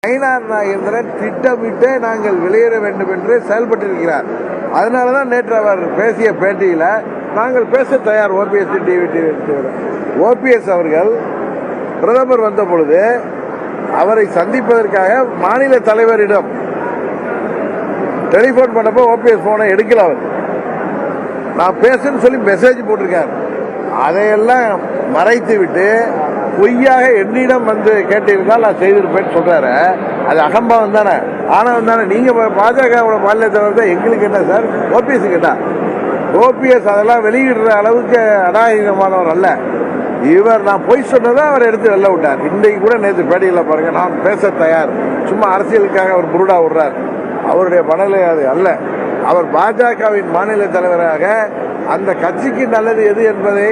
நயினார் நாகேந்திரன் திட்டமிட்டு நாங்கள் வெளியேற வேண்டும் என்று செயல்பட்டிருக்கிறார். அதனாலதான் நேற்று அவர் பேசிய பேட்டியில நாங்கள் பேச தயார். ஓபிஎஸ் அவர்கள் பிரதமர் வந்த பொழுது அவரை சந்திப்பதற்காக மாநில தலைவரிடம் டெலிபோன் பண்ணப்போ ஓபிஎஸ் போனை எடுக்கல. அவர் நான் பேசுன்னு சொல்லி மெசேஜ் போட்டிருக்கார். அதையெல்லாம் மறைத்து விட்டு பொய்யாக என்னிடம் வந்து கேட்டிருந்தால் நான் செய்திருப்பேன் சொல்றாரு. அது அகம்பாவம் தானே, ஆணவம் தானே. நீங்க பாஜகவோட மாநில தலைவர் தான், எங்களுக்கு என்ன சார்? ஓபிஎஸ் கேட்டா ஓபிஎஸ் அதெல்லாம் வெளியிடுற அளவுக்கு அநாகரிகமானவர் அல்ல. இவர் நான் பொய் சொன்னதை அவர் எடுத்து வெளில விட்டார். இன்றைக்கு கூட நேற்று பேட்டியில் பாருங்க, நான் பேச தயார். சும்மா அரசியலுக்காக அவர் புருடா விடுறார். அவருடைய மனநிலை அது அல்ல. அவர் பாஜகவின் மாநில தலைவராக அந்த கட்சிக்கு நல்லது எது என்பதை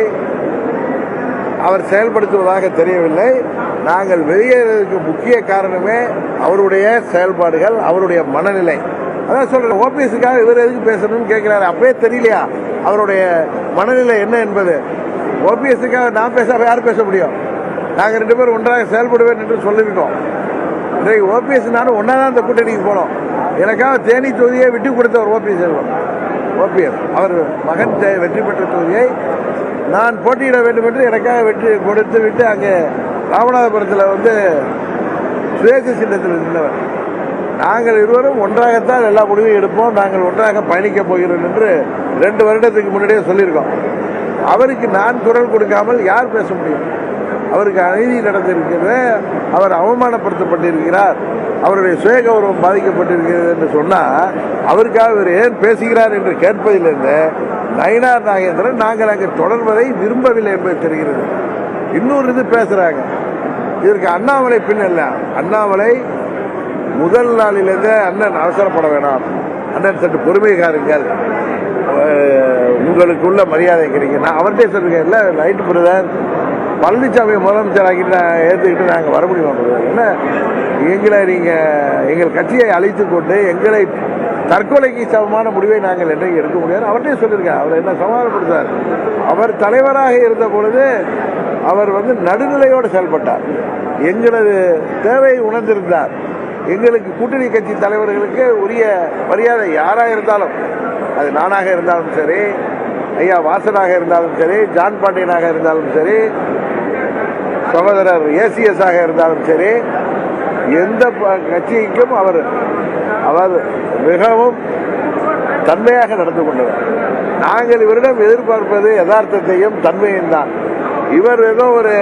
அவர் செயல்படுத்துவதாக தெரியவில்லை. நாங்கள் வெளியேறதுக்கு முக்கிய காரணமே அவருடைய செயல்பாடுகள், அவருடைய மனநிலை. அதான் சொல்றேன், ஓபிஎஸ்க்காக இவர் எதுக்கு பேசணும்னு கேட்கிறாரு. அப்பவே தெரியலையா அவருடைய மனநிலை என்ன என்பது? ஓபிஎஸ்க்காக நான் பேசாம யார் பேச முடியும்? நாங்கள் 2 பேரும் ஒன்றாக செயல்படுவேன் என்று சொல்லியிருக்கோம். இன்றைக்கு ஓபிஎஸ் நானும் ஒன்னாதான் இந்த கூட்டணிக்கு போனோம். எனக்காக தேனி தொகுதியை விட்டு கொடுத்தவர் ஓபிஎஸ். அவர் மகன் வெற்றி பெற்ற தொகுதியை நான் போட்டியிட வேண்டும் என்று எனக்காக வெற்றி கொடுத்து விட்டு அங்கே ராமநாதபுரத்தில் வந்து சுயேட்சை சின்னத்தில் இருந்தவர். நாங்கள் இருவரும் ஒன்றாகத்தான் எல்லா முடிவையும் எடுப்போம், நாங்கள் ஒன்றாக பயணிக்க போகிறோம் என்று 2 வருடத்துக்கு முன்னாடியே சொல்லியிருக்கோம். அவருக்கு நான் குரல் கொடுக்காமல் யார் பேச முடியும்? அவருக்கு அநீதி நடந்திருக்கிறது, அவர் அவமானப்படுத்தப்பட்டிருக்கிறார், அவருடைய சுய கௌரவம் பாதிக்கப்பட்டிருக்கிறது என்று சொன்னால் அவருக்காக இவர் ஏன் பேசுகிறார் என்று கேட்பதிலிருந்து நயினார் நாகேந்திரன் நாங்கள் அங்கு தொடர்வதை விரும்பவில்லை என்பது தெரிகிறது. இன்னொரு இது பேசுறாங்க, இதற்கு அண்ணாமலை பின்னல்ல. அண்ணாமலை முதல் நாளிலிருந்து அண்ணன் அவசரப்பட வேணாம், அண்ணன் சற்று பொறுமை காருங்கள், உங்களுக்குள்ள மரியாதை கிடைக்கும். நான் அவர்கிட்ட சொல்லிருக்கேன், இல்லை ரைட் பிரதர், பழனிசாமி முதலமைச்சர் ஆகிட்டு ஏற்றுக்கிட்டு நாங்கள் வர முடியும். என்ன எங்களை எங்கள் கட்சியை அழைத்து கொண்டு எங்களை தற்கொலைக்கு சமமான முடிவை நாங்கள் என்றைக்கு எடுக்க முடியாது அவர்கிட்ட சொல்லியிருக்கேன். அவர் என்ன சமாதானப்படுத்தார்? அவர் தலைவராக இருந்த பொழுது அவர் நடுநிலையோடு செயல்பட்டார், எங்களது தேவையை உணர்ந்திருந்தார். எங்களுக்கு கூட்டணி கட்சி தலைவர்களுக்கு உரிய மரியாதை யாராக இருந்தாலும், அது நானாக இருந்தாலும் சரி, ஐயா வாசனாக இருந்தாலும் சரி, ஜான் பாண்டியனாக இருந்தாலும் சரி, சகோதரர் ஏசிஎஸ் ஆக இருந்தாலும் சரி, எந்த கட்சிக்கும் அவர் மிகவும் தன்மையாக நடந்து கொண்டவர். நாங்கள் இவரிடம் எதிர்பார்ப்பது யதார்த்தத்தையும் தன்மையும் தான். இவர் ஏதோ ஒரு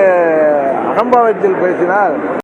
அகம்பாவத்தில் பேசினால்